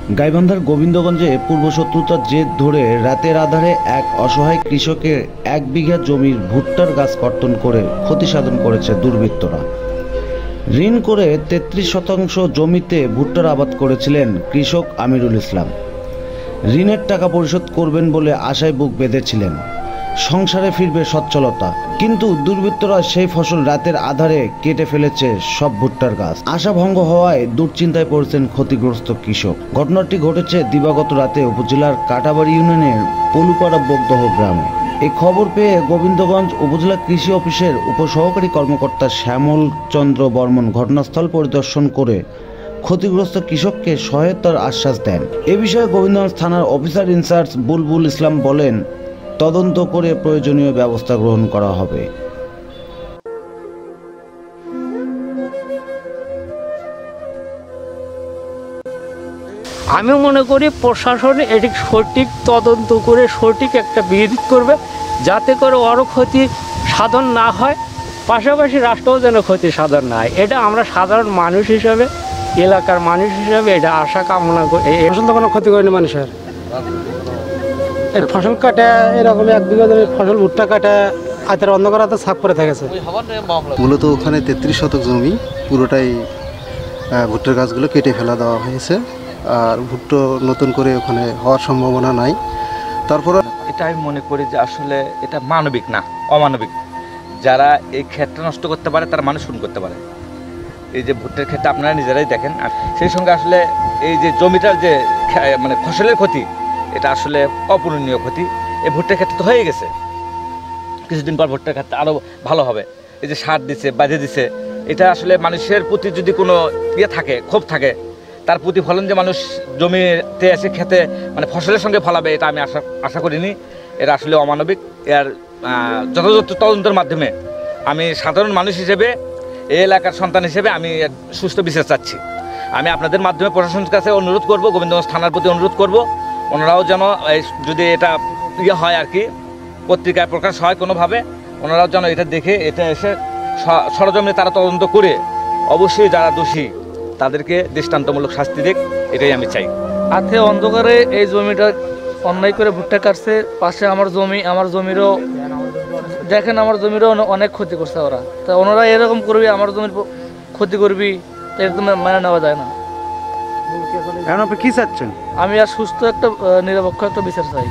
গাইবান্ধার গোবিন্দগঞ্জে পূর্বশত্রুতার জের ধরে রাতের আঁধারে এক অসহায় কৃষকের 1 বিঘা জমির ভুট্টার গাছ কর্তন করে ক্ষতি সাধন করেছে দুর্বৃত্তরা। ঋণ করে 33% জমিতে ভুট্টার আবাদ করেছিলেন কৃষক আমিরুল ইসলাম। ঋণের টাকা পরিশোধ করবেন বলে আশায় বুক বেঁধেছিলেন, সংসারে ফিরবে সচ্ছলতা। কিন্তু দুর্বৃত্তরা সেই ফসল রাতের আঁধারে কেটে ফেলেছে সব ভুট্টার গাছ। আশা ভঙ্গ হওয়ায় দুশ্চিন্তায় পড়েছেন ক্ষতিগ্রস্ত কৃষক। ঘটনাটি ঘটেছে দিবাগত রাতে উপজেলার কাটাবাড়ি ইউনিয়নের পলুপাড়া বগদহ গ্রামে। এই খবর পেয়ে গোবিন্দগঞ্জ উপজেলা কৃষি অফিসের উপসহকারী কর্মকর্তা শ্যামল চন্দ্র বর্মন ঘটনাস্থল পরিদর্শন করে ক্ষতিগ্রস্ত কৃষককে সহায়তার আশ্বাস দেন। এ বিষয়ে গোবিন্দগঞ্জ থানার অফিসার ইনচার্জ বুলবুল ইসলাম বলেন, তদন্ত করে প্রয়োজনীয় ব্যবস্থা গ্রহণ করা হবে। আমি মনে করি প্রশাসন এটি সঠিক তদন্ত করে সঠিক একটা বিহিত করবে, যাতে করে আরও ক্ষতি সাধন না হয়, পাশাপাশি রাষ্ট্রও যেন ক্ষতি সাধন না হয়। এটা আমরা সাধারণ মানুষ হিসাবে, এলাকার মানুষ হিসাবে এটা আশা কামনা করি। ফসল তো কোনো ক্ষতি করেনি মানুষের। এর ফসল কাটা এরকম 1 বিঘা জমির ফসল ভুট্টা কাটা হাতের অন্ধকার হাতে ছাপ পরে থেকেছে। মূলত ওখানে 33 শতক জমি পুরোটাই ভুট্টার গাছগুলো কেটে ফেলা দেওয়া হয়েছে, আর ভুট্টো নতুন করে ওখানে হওয়ার সম্ভাবনা নাই। তারপর এটা আমি মনে করি যে আসলে এটা মানবিক না, অমানবিক। যারা এই ক্ষেতটা নষ্ট করতে পারে তারা মানুষ খুন করতে পারে। এই যে ভুট্টার ক্ষেতটা আপনারা নিজেরাই দেখেন, আর সেই সঙ্গে আসলে এই যে জমিটার যে মানে ফসলের ক্ষতি, এটা আসলে অপূরণীয় ক্ষতি। এই ভুট্টার ক্ষেত্রে তো হয়ে গেছে, কিছুদিন পর ভুট্টার ক্ষেত্রে আরও ভালো হবে। এই যে সার দিছে, বাজে দিছে, এটা আসলে মানুষের প্রতি যদি কোনো ইয়ে থাকে, ক্ষোভ থাকে, তার প্রতিফলন যে মানুষ জমিতে এসে খেতে মানে ফসলের সঙ্গে ফলাবে, এটা আমি আশা করিনি। এটা আসলে অমানবিক। এর যথাযথ তদন্তের মাধ্যমে আমি সাধারণ মানুষ হিসেবে, এই এলাকার সন্তান হিসেবে আমি সুস্থ বিচার চাচ্ছি। আমি আপনাদের মাধ্যমে প্রশাসনের কাছে অনুরোধ করব, গোবিন্দগঞ্জ থানার প্রতি অনুরোধ করব, ওনারাও যেন যদি এটা ইয়ে হয় আর কি, পত্রিকায় প্রকাশ হয় কোনোভাবে, ওনারাও যেন এটা দেখে এটা এসে সরজমিনে তারা তদন্ত করে অবশ্যই যারা দোষী তাদেরকে দৃষ্টান্তমূলক শাস্তি দিক, এটাই আমি চাই। হাতে অন্ধকারে এই জমিটা অন্যায় করে ভুট্টা কাটছে, পাশে আমার জমি, আমার জমিরও দেখেন, আমার জমিরও অনেক ক্ষতি করছে ওরা। তা ওনারা এরকম করবি, আমার জমির ক্ষতি করবি, এরকম মেনে নেওয়া যায় না। এখন আপনি কি চাচ্ছেন? আমি আর সুস্থ একটা নিরপেক্ষ একটা বিচার চাই।